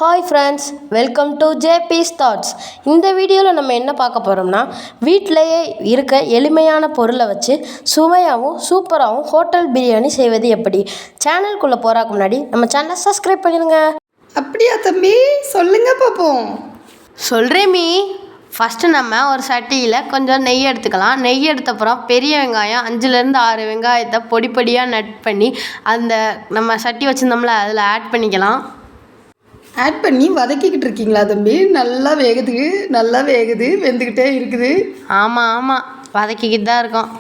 Hi friends, welcome to JP's thoughts. இந்த வீடியோவில் நம்ம என்ன பார்க்க போகிறோம்னா, வீட்டிலையே இருக்க எளிமையான பொருளை வச்சு சுவையாகவும் சூப்பராகவும் ஹோட்டல் பிரியாணி செய்வது எப்படி. சேனலுக்குள்ளே போகிறதுக்கு முன்னாடி நம்ம சேனலை சப்ஸ்கிரைப் பண்ணிடுங்க. அப்படியா தம்பி, சொல்லுங்க பார்ப்போம். சொல்கிறேன் மீ. ஃபஸ்ட்டு நம்ம ஒரு சட்டியில் கொஞ்சம் நெய் எடுத்துக்கலாம். நெய் எடுத்தப்புறம் பெரிய வெங்காயம் 5லேருந்து 6 வெங்காயத்தை பொடி பொடியாக நட் பண்ணி அந்த நம்ம சட்டி வச்சுருந்தோம்ல அதில் ஆட் பண்ணிக்கலாம். ஆட் பண்ணி வதக்கிக்கிட்டு இருக்கீங்களா தம்பி? நல்லா வேகுது, வெந்துக்கிட்டே இருக்குது. ஆமாம், வதக்கிக்கிட்டு தான் இருக்கோம்.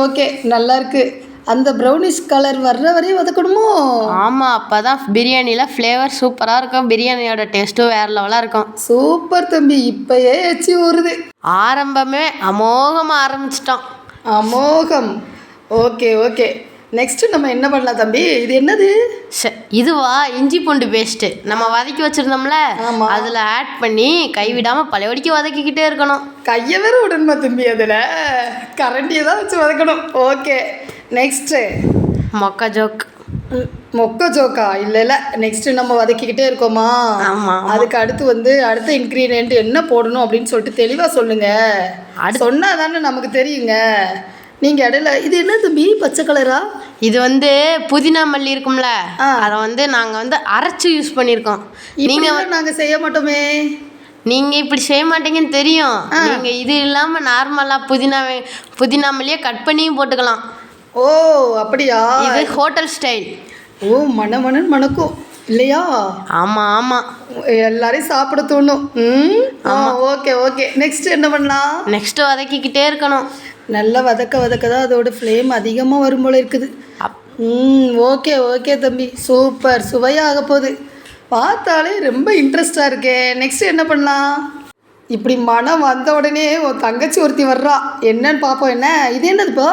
ஓகே, நல்லா இருக்குது. அந்த ப்ரௌனிஷ் கலர் வர்ற வரையும் வதக்கணுமோ? ஆமாம், அப்போ தான் பிரியாணியில் ஃப்ளேவர் சூப்பராக இருக்கும். பிரியாணியோட டேஸ்ட்டும் வேறு லெவலாக இருக்கும். சூப்பர் தம்பி, இப்போயே எச்சி ஊறுது. ஆரம்பமே அமோகமாக ஆரம்பிச்சிட்டோம். அமோகம். ஓகே. நெக்ஸ்ட்டு நம்ம என்ன பண்ணலாம் தம்பி? இது என்னது? இதுவா? இஞ்சி பூண்டு பேஸ்ட்டு நம்ம வதக்கி வச்சுருந்தோம்ல, அதில் ஆட் பண்ணி கைவிடாமல் பழையபடிக்கு வதக்கிக்கிட்டே இருக்கணும். கையை வேறு விடணுமா தம்பி? அதில் கரண்டியை தான் வச்சு வதக்கணும். ஓகே, நெக்ஸ்ட்டு மொக்க ஜோக்கா? இல்லை, நெக்ஸ்ட்டு நம்ம வதக்கிக்கிட்டே இருக்கோமா? ஆமாம். அதுக்கு அடுத்த இன்க்ரீடியன்ட் என்ன போடணும் அப்படின்னு சொல்லிட்டு தெளிவாக சொல்லுங்கள். சொன்னால் தானே நமக்கு தெரியுங்க. நீங்கள் இடையில இது என்ன தம்பி பச்சை கலரா? இது புதினா மல்லி இருக்கும்ல, அதை நாங்கள் அரைச்சி யூஸ் பண்ணியிருக்கோம். நாங்கள் செய்ய மாட்டோமே. நீங்கள் இப்படி செய்ய மாட்டீங்கன்னு தெரியும். நீங்கள் இது இல்லாமல் நார்மலாக புதினா மல்லியை கட் பண்ணியும் போட்டுக்கலாம். ஓ அப்படியா? இது ஹோட்டல் ஸ்டைல். ஓ, மணக்கும் இல்லையா? ஆமாம், எல்லாரையும் சாப்பிட தோணும். ஓகே. நெக்ஸ்ட் என்ன பண்ணலாம்? நெக்ஸ்ட்டு வதக்கிக்கிட்டே இருக்கணும். நல்லா வதக்க தான் அதோட ஃப்ளேம் அதிகமாக வரும் போல இருக்குது. ஓகே தம்பி, சூப்பர். சுவையாக போகுது. பார்த்தாலே ரொம்ப இன்ட்ரெஸ்டாக இருக்கே. நெக்ஸ்ட் என்ன பண்ணலாம்? இப்படி மனம் வந்த உடனே ஒரு தங்கச்சி ஒருத்தி வர்றா. என்னன்னு பார்ப்போம். என்ன இது? என்னதுப்பா?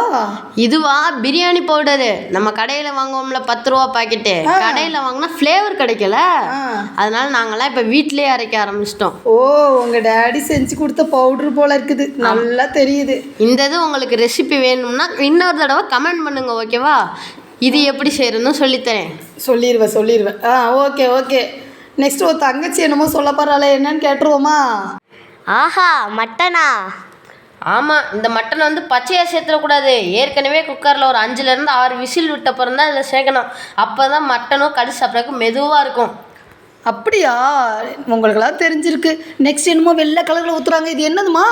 இதுவா? பிரியாணி பவுடரு. நம்ம கடையில் வாங்குவோம்ல 10 ரூபா பாக்கெட்டு. கடையில் வாங்கினா ஃப்ளேவர் கிடைக்கல, அதனால நாங்களாம் இப்போ வீட்டிலே அரைக்க ஆரம்பிச்சிட்டோம். ஓ, உங்கள் டேடி செஞ்சு கொடுத்த பவுட்ரு போல் இருக்குது. நல்லா தெரியுது. இந்த இது உங்களுக்கு ரெசிபி வேணும்னா இன்னொரு தடவை கமெண்ட் பண்ணுங்க, ஓகேவா? இது எப்படி செய்யறதுன்னு சொல்லித்தரேன். சொல்லிடுவேன். ஓகே. நெக்ஸ்ட் ஒரு தங்கச்சி என்னமோ சொல்ல போகிறாளே, என்னன்னு கேட்டுருவோமா? ஆஹா, மட்டனா? ஆமாம், இந்த மட்டன் பச்சையாக சேர்த்துடக்கூடாது. ஏற்கனவே குக்கரில் ஒரு 5லேருந்து 6 விசில் விட்டப்புறம் தான் இதில் சேர்க்கணும். அப்போ தான் மட்டனும் கடி சாப்பிட்றதுக்கு மெதுவாக இருக்கும். அப்படியா? உங்களுக்கெல்லாம் தெரிஞ்சிருக்கு. நெக்ஸ்ட் என்னமோ வெள்ளை கலரில் ஊற்றுறாங்க. இது என்னதுமா?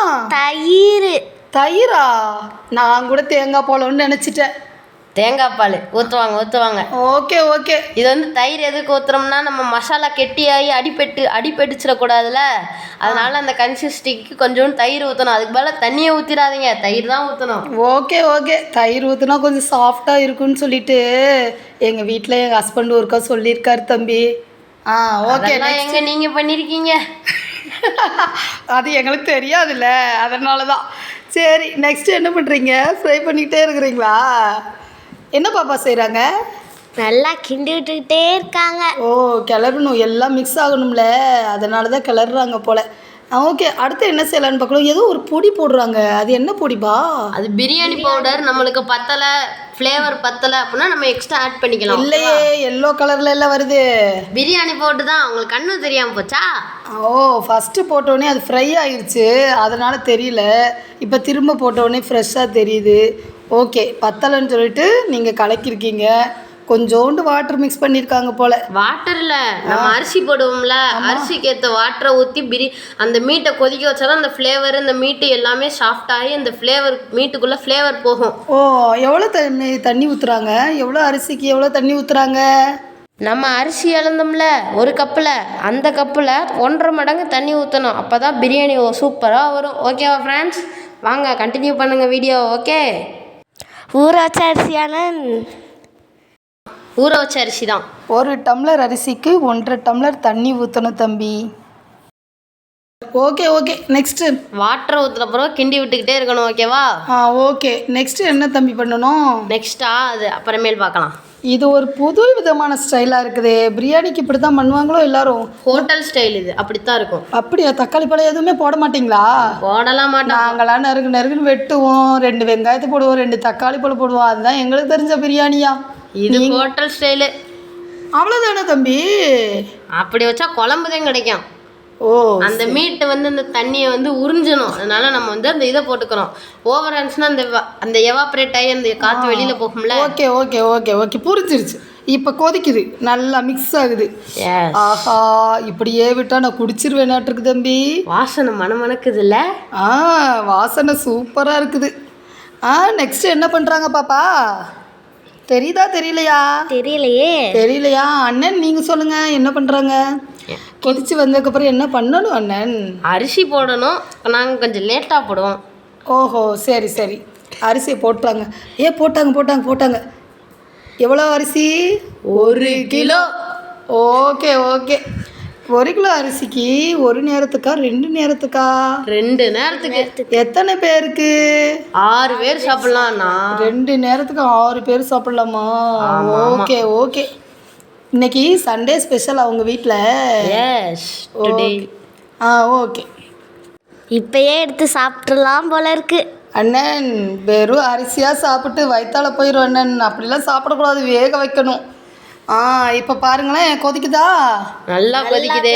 தயிரா? நான் கூட தேங்காய் பாலோன்னு நினச்சிட்டேன். தேங்காய் பால் ஊற்றுவாங்க. ஓகே. இது தயிர் எதுக்கு ஊற்றுறோம்னா, நம்ம மசாலா கெட்டியாகி அடிபட்டுச்சிடக்கூடாதுல்ல, அதனால அந்த கன்சிஸ்டிக்கு கொஞ்சோண்டு தயிர் ஊற்றணும். அதுக்கு மேலே தண்ணியை ஊற்றிடாதீங்க, தயிர் தான் ஊற்றணும். ஓகே. தயிர் ஊற்றினா கொஞ்சம் சாஃப்டாக இருக்குன்னு சொல்லிட்டு எங்கள் வீட்டில் எங்கள் ஹஸ்பண்ட் ஒருக்கா சொல்லியிருக்காரு தம்பி. ஓகே. எங்கே நீங்கள் பண்ணியிருக்கீங்க? அது எங்களுக்கு தெரியாதுல்ல, அதனால தான். சரி, நெக்ஸ்ட்டு என்ன பண்ணுறீங்க? ஃப்ரை பண்ணிக்கிட்டே இருக்கிறீங்களா? என்ன பாப்பா செய்கிறாங்க? நல்லா கிண்டி விட்டுக்கிட்டே இருக்காங்க. ஓ, கிளறணும், எல்லாம் மிக்ஸ் ஆகணும்ல, அதனால தான் கிளறுறாங்க போல். ஓகே, அடுத்து என்ன செய்யலான்னு பார்க்கணும். ஏதோ ஒரு பொடி போடுறாங்க. அது என்ன பொடிப்பா? அது பிரியாணி பவுடர். நம்மளுக்கு ஃப்ளேவர் பத்தலை அப்படின்னா நம்ம எக்ஸ்ட்ரா ஆட் பண்ணிக்கலாம். இல்லையே, எல்லோ கலரில் எல்லாம் வருது. பிரியாணி பவுடர் தான். உங்களுக்கு கண்ணு தெரியாமல் போச்சா? ஓ, ஃபஸ்ட்டு போட்டோடனே அது ஃப்ரை ஆகிடுச்சு, அதனால் தெரியல. இப்போ திரும்ப போட்டோடனே ஃப்ரெஷ்ஷாக தெரியுது. ஓகே, பத்தலைன்னு சொல்லிட்டு நீங்கள் கலக்கிருக்கீங்க. கொஞ்சோண்டு வாட்டர் மிக்ஸ் பண்ணியிருக்காங்க போல். வாட்டரில் நம்ம அரிசி போடுவோம்ல, அரிசிக்கு ஏற்ற வாட்டரை ஊற்றி அந்த மீட்டை கொதிக்க வச்சா தான் அந்த ஃப்ளேவர், இந்த மீட்டு எல்லாமே சாஃப்டாகி அந்த ஃப்ளேவர் மீட்டுக்குள்ளே ஃப்ளேவர் போகும். ஓ, எவ்வளோ தண்ணி ஊற்றுறாங்க? எவ்வளோ அரிசிக்கு எவ்வளோ தண்ணி ஊற்றுறாங்க? நம்ம அரிசி இழந்தோம்ல 1 கப்பில், அந்த கப்பில் 1.5 மடங்கு தண்ணி ஊற்றணும். அப்போ தான் பிரியாணி சூப்பராக வரும். ஓகேவா ஃப்ரெண்ட்ஸ்? வாங்க கண்டினியூ பண்ணுங்கள் வீடியோ. ஓகே. ஊற வச்ச அரிசி தான். 1 டம்ளர் அரிசிக்கு 1.5 டம்ளர் தண்ணி ஊற்றணும் தம்பி. ஓகே. நெக்ஸ்ட்டு வாட்டர் ஊற்றுன பிறகு கிண்டி விட்டுக்கிட்டே இருக்கணும். ஓகேவா? ஓகே. நெக்ஸ்ட்டு என்ன தம்பி பண்ணணும்? நெக்ஸ்ட்டா அது அப்புறமேல் பார்க்கலாம். இது ஒரு புது விதமான ஸ்டைலாக இருக்குது. பிரியாணிக்கு இப்படி தான் பண்ணுவாங்களோ எல்லாரும்? ஹோட்டல் ஸ்டைல் இது, அப்படித்தான் இருக்கும். அப்படியா? தக்காளி பழம் எதுவுமே போட மாட்டிங்களா? போடலாம் மாட்டோம். நாங்களாம் நறுக்குன்னு வெட்டுவோம், 2 வெங்காயத்தை போடுவோம், 2 தக்காளி பழம் போடுவோம். அதுதான் எங்களுக்கு தெரிஞ்ச பிரியாணியா. இது ஹோட்டல் ஸ்டைலு. அவ்வளோதானே தம்பி? அப்படி வச்சா குழம்பு தான் கிடைக்கும். ஓ, அந்த மீட்டை வந்து அந்த தண்ணியை வந்து உறிஞ்சணும். அதனால நம்ம வந்து அந்த இதை போட்டுக்கிறோம். ஓவர் ஆனிச்சுன்னா அந்த எவாப்ரேட் ஆகி அந்த காற்று வெளியில் போகும்ல. ஓகே ஓகே ஓகே ஓகே புரிஞ்சிருச்சு. இப்போ கொதிக்குது, நல்லா மிக்ஸ் ஆகுது. ஆஹா, இப்படியே விட்டா நான் குடிச்சிருவேனாட்டிருக்கு தம்பி. வாசனை மணமணக்குது இல்லை? வாசனை சூப்பராக இருக்குது. நெக்ஸ்ட் என்ன பண்ணுறாங்க பாப்பா? தெரியுதா தெரியலையா? தெரியலையா? அண்ணன் நீங்கள் சொல்லுங்கள், என்ன பண்ணுறாங்க? கொதிச்சு வந்ததுக்கப்புறம் என்ன பண்ணணும் அண்ணன்? அரிசி போடணும். நாங்கள் கொஞ்சம் லேட்டாக போடுவோம். ஓஹோ, சரி சரி. அரிசியை போட்டாங்க. போட்டாங்க. எவ்வளோ அரிசி? 1 கிலோ. Okay okay. 1 கிலோ அரிசிக்கு 1 நேரத்துக்கா 2 நேரத்துக்கா? 2 நேரத்துக்கு. எத்தனை பேருக்கு? 6 பேர் சாப்பிட்லாம்ண்ணா. 2 நேரத்துக்கு 6 பேர் சாப்பிட்லாமா? Okay okay. இன்னைக்கு சண்டே ஸ்பெஷல் அவங்க வீட்டில். Yes, today. ஓகே. இப்பயே எடுத்து சாப்பிட்றலாம் போல இருக்கு. அண்ணன், வெறும் அரிசியாக சாப்பிட்டு வயிற்றால போயிடும் அண்ணன். அப்படிலாம் சாப்பிடக்கூடாது, வேக வைக்கணும். இப்போ பாருங்களேன், கொதிக்குதா? நல்லா கொதிக்குதே.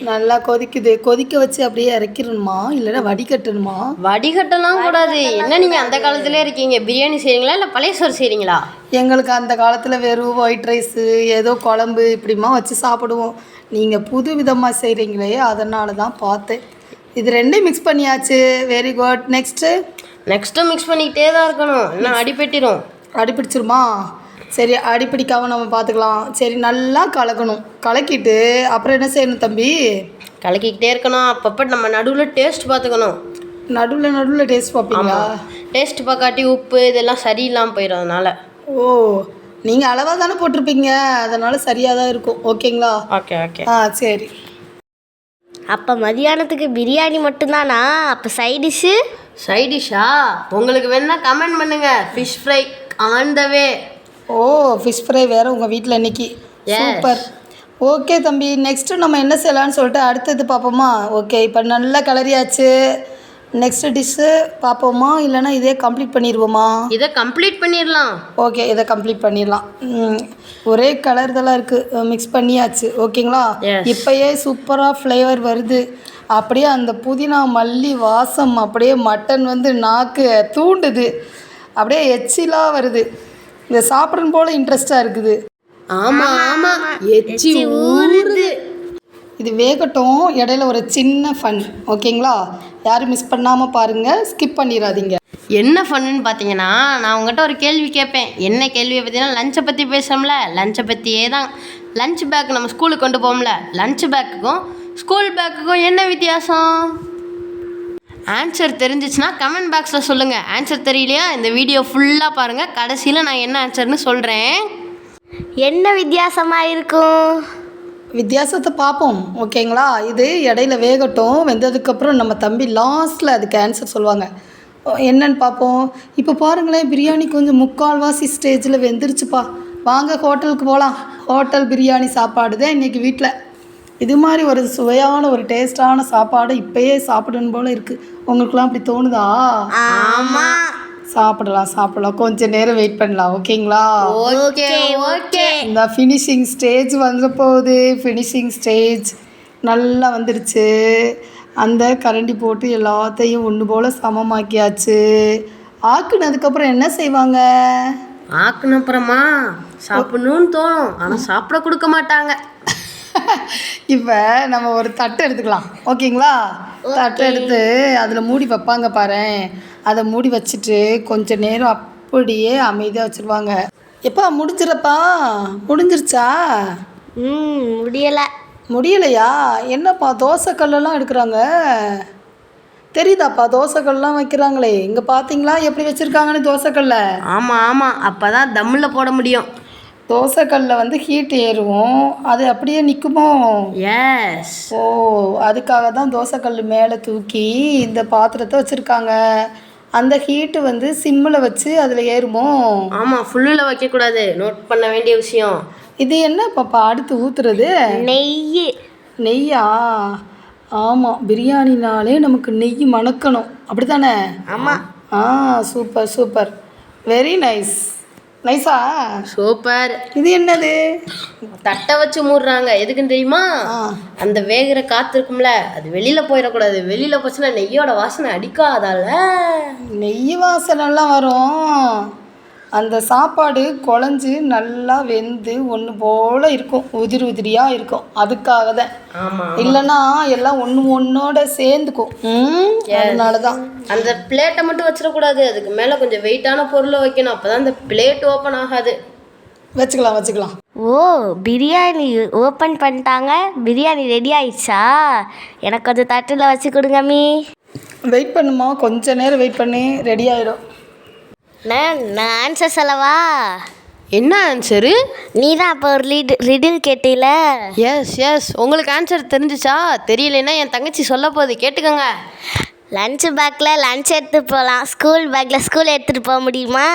நல்லா கொதிக்குது. கொதிக்க வச்சு அப்படியே இறக்கிடணுமா, இல்லைன்னா வடிகட்டணுமா? வடிகட்டலாம் கூடாது. என்ன நீங்கள் அந்த காலத்திலே இருக்கீங்க? பிரியாணி செய்கிறீங்களா இல்லை பழைய சோறு செய்கிறீங்களா? எங்களுக்கு அந்த காலத்தில் வெறும் ஒயிட் ரைஸு, ஏதோ குழம்பு இப்படிமா வச்சு சாப்பிடுவோம். நீங்கள் புது விதமாக செய்கிறீங்களே, அதனால தான் பார்த்தேன். இது 2 மிக்ஸ் பண்ணியாச்சு. Very good. நெக்ஸ்ட்டு மிக்ஸ் பண்ணிக்கிட்டே தான் இருக்கணும், இன்னும் அடிபெட்டிடும். அடிப்பிடிச்சிருமா? சரி, அடிப்பிடிக்காமல் நம்ம பார்த்துக்கலாம். சரி, நல்லா கலக்கணும். கலக்கிட்டு அப்புறம் என்ன செய்யணும் தம்பி? கலக்கிக்கிட்டே இருக்கணும். அப்பப்போ நம்ம நடுவில் டேஸ்ட் பார்த்துக்கணும். நடுவில் டேஸ்ட் பார்ப்பீங்களா? டேஸ்ட் பார்க்காட்டி உப்பு இதெல்லாம் சரியில்லாமல் போயிடும். அதனால் நீங்கள் அளவாக தானே போட்டிருப்பீங்க, அதனால் சரியாக தான் இருக்கும். ஓகேங்களா? ஓகே. சரி. அப்போ மதியானத்துக்கு பிரியாணி மட்டும்தானா? அப்போ சைடிஷ்ஷா? உங்களுக்கு வேணா கமெண்ட் பண்ணுங்கள். Fish fry on the way. Fish fry வேறு உங்கள் வீட்டில் இன்னைக்கு? சூப்பர். ஓகே தம்பி, நெக்ஸ்ட்டு நம்ம என்ன செய்யலான்னு சொல்லிட்டு அடுத்தது பார்ப்போமா? ஓகே, இப்போ நல்லா கிளறியாச்சு. நெக்ஸ்ட் டிஷ்ஷு பார்ப்போமா, இல்லைனா இதே கம்ப்ளீட் பண்ணிடுவோமா? இதை கம்ப்ளீட் பண்ணிடலாம். ஓகே, இதை கம்ப்ளீட் பண்ணிடலாம். ஒரே கலர் இதெல்லாம் இருக்குது, மிக்ஸ் பண்ணியாச்சு. ஓகேங்களா? இப்போயே சூப்பராக ஃப்ளேவர் வருது. அப்படியே அந்த புதினா மல்லி வாசம், அப்படியே மட்டன் வந்து நாக்கு தூண்டுது, அப்படியே எச்சிலாக வருது. இதை சாப்பிடணும் போல் இன்ட்ரெஸ்டாக இருக்குது. ஆமாம், எச்சி ஊறுது. இது வேகட்டும். இடையில ஒரு சின்ன ஃபன். ஓகேங்களா? யாரும் மிஸ் பண்ணாமல் பாருங்கள், ஸ்கிப் பண்ணிடாதீங்க. என்ன ஃபன்னு பார்த்தீங்கன்னா, நான் உங்கள்கிட்ட ஒரு கேள்வி கேட்பேன். என்ன கேள்வியை பார்த்தீங்கன்னா, லஞ்சை பற்றி பேசுகிறோம்ல, லஞ்சை பற்றியே தான். லஞ்ச் பேக் நம்ம ஸ்கூலுக்கு கொண்டு போவோம்ல, லஞ்ச் பேக்குக்கும் ஸ்கூல் பேக்குக்கும் என்ன வித்தியாசம்? ஆன்சர் தெரிஞ்சிச்சுன்னா கமெண்ட் பாக்ஸில் சொல்லுங்கள். ஆன்சர் தெரியலையா, இந்த வீடியோ ஃபுல்லாக பாருங்கள். கடைசியில் நான் என்ன ஆன்சர்னு சொல்கிறேன். என்ன வித்தியாசமாக இருக்கும்? வித்தியாசத்தை பார்ப்போம். ஓகேங்களா? இது இடையில வேகட்டும். வெந்ததுக்கப்புறம் நம்ம தம்பி லாஸ்ட்டில் அதுக்கு ஆன்சர் சொல்லுவாங்க. என்னன்னு பார்ப்போம். இப்போ பாருங்களேன், பிரியாணி கொஞ்சம் 3/4 ஸ்டேஜில் வெந்துருச்சுப்பா. வாங்க ஹோட்டலுக்கு போகலாம். ஹோட்டல் பிரியாணி சாப்பாடு தான் இன்றைக்கி வீட்டில். இது மாதிரி ஒரு சுவையான ஒரு டேஸ்டான சாப்பாடு இப்போயே சாப்பிடணும் போல் இருக்குது. உங்களுக்குலாம் அப்படி தோணுதா? ஆமாம். சாப்பிடலாம். கொஞ்சம் நேரம் வெயிட் பண்ணலாம். ஓகேங்களா? ஓகே. இந்த ஃபினிஷிங் ஸ்டேஜ் வந்துட போகுது. ஃபினிஷிங் ஸ்டேஜ் நல்லா வந்துடுச்சு. அந்த கரண்டி போட்டு எல்லாத்தையும் ஒன்று போல் சமமாக்கியாச்சு. ஆக்குனதுக்கப்புறம் என்ன செய்வாங்க? ஆக்குனப்புறமா சாப்பிடணும்னு தோணும், ஆனால் சாப்பிட கொடுக்க மாட்டாங்க. இப்போ நம்ம ஒரு தட்டு எடுத்துக்கலாம். ஓகேங்களா? தட்டை எடுத்து அதில் மூடி வைப்பாங்க பாரு. அதை மூடி வச்சுட்டு கொஞ்சம் நேரம் அப்படியே அமைதியாக வச்சுருவாங்க. எப்பா முடிஞ்சிருச்சா? முடியலையா? என்னப்பா தோசைக்கல்லாம் எடுக்கிறாங்க? தெரியுதாப்பா? தோசைக்கல்லாம் வைக்கிறாங்களே, இங்கே பார்த்தீங்களா எப்படி வச்சுருக்காங்கன்னு தோசைக்கல்ல? ஆமாம், அப்போ தான் தம்மில் போட முடியும். தோசைக்கல்ல வந்து ஹீட் ஏறும், அது அப்படியே நிற்குமோ? எஸ். அதுக்காக தான் தோசைக்கல் மேலே தூக்கி இந்த பாத்திரத்தை வச்சுருக்காங்க. அந்த ஹீட்டு வந்து சிம்மில் வச்சு அதில் ஏறுமோ? ஆமாம், ஃபுல்லில் வைக்கக்கூடாது. நோட் பண்ண வேண்டிய விஷயம். இது என்ன பாப்பா அடுத்து ஊற்றுறது? நெய்யா? ஆமாம், பிரியாணினாலே நமக்கு நெய் மணக்கணும், அப்படி தானே? ஆமாம். சூப்பர். Very nice. நைஸா? சூப்பர். இது என்னது? தட்டை வச்சு மூடுறாங்க, எதுக்குன்னு தெரியுமா? ஆ. அந்த வேகிற காற்று இருக்கும்ல, அது வெளியில் போயிடக்கூடாது. வெளியில் போச்சுன்னா நெய்யோட வாசனை அடிக்காதால. நெய் வாசனைலாம் வரும். அந்த சாப்பாடு குழஞ்சி நல்லா வெந்து ஒன்று போல் இருக்கும், உதிரி உதிரியாக இருக்கும். அதுக்காக தான். ஆமாம். இல்லைன்னா எல்லாம் ஒன்றோட சேர்ந்துக்கும். அதனால தான். அந்த பிளேட்டை மட்டும் வச்சிடக்கூடாது, அதுக்கு மேலே கொஞ்சம் வெயிட்டான பொருளை வைக்கணும், அப்போ தான் அந்த பிளேட் ஓப்பன் ஆகாது. வச்சுக்கலாம். ஓ, பிரியாணி ஓப்பன் பண்ணிட்டாங்க. பிரியாணி ரெடி ஆயிடுச்சா? எனக்கு கொஞ்சம் தட்டில் வச்சு கொடுங்க மீ. வெயிட் பண்ணுமா, கொஞ்ச நேரம் வெயிட் பண்ணி ரெடி ஆகிடும். நான் ஆன்சர் சொல்லவா? என்ன ஆன்சரு? நீ தான் அப்போ ஒரு ரிடில் கேட்டீல. எஸ், உங்களுக்கு ஆன்சர் தெரிஞ்சிச்சா? தெரியலன்னா என் தங்கச்சி சொல்ல போகுது, கேட்டுக்கோங்க. லஞ்ச் பேக்கில் லஞ்ச் எடுத்துகிட்டு போகலாம், ஸ்கூல் பேக்கில் ஸ்கூல் எடுத்துகிட்டு போக முடியுமா?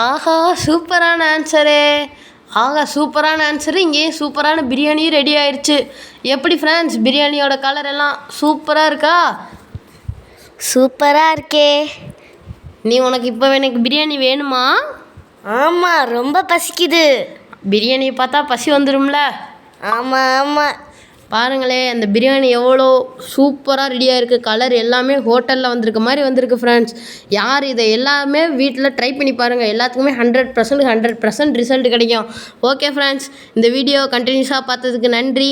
ஆஹா, சூப்பரான ஆன்சரு. இங்கேயும் சூப்பரான பிரியாணியும் ரெடி ஆயிடுச்சு. எப்படி ஃப்ரெண்ட்ஸ், பிரியாணியோட கலர் எல்லாம் சூப்பராக இருக்கா? சூப்பராக இருக்கே. உனக்கு இப்போ எனக்கு பிரியாணி வேணுமா? ஆமாம், ரொம்ப பசிக்குது. பிரியாணியை பார்த்தா பசி வந்துடும்ல. ஆமாம். பாருங்களே, அந்த பிரியாணி எவ்வளோ சூப்பராக ரெடியாக இருக்குது. கலர் எல்லாமே ஹோட்டலில் வந்திருக்க மாதிரி வந்திருக்கு ஃப்ரெண்ட்ஸ். யார் இதை எல்லாமே வீட்டில் ட்ரை பண்ணி பாருங்கள், எல்லாத்துக்குமே 100% ரிசல்ட் கிடைக்கும். ஓகே ஃப்ரெண்ட்ஸ், இந்த வீடியோ கண்டினியூஸாக பார்த்ததுக்கு நன்றி.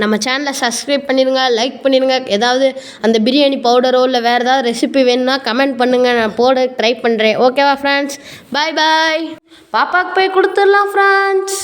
நம்ம சேனலை சப்ஸ்கிரைப் பண்ணிடுங்க, லைக் பண்ணிடுங்க. ஏதாவது அந்த பிரியாணி பவுடரோ இல்லை வேறு ஏதாவது ரெசிபி வேணும்னா கமெண்ட் பண்ணுங்கள், நான் போட ட்ரை பண்ணுறேன். ஓகேவா ஃப்ரெண்ட்ஸ்? பாய். பாப்பாவுக்கு போய் கொடுத்துடலாம் ஃப்ரெண்ட்ஸ்.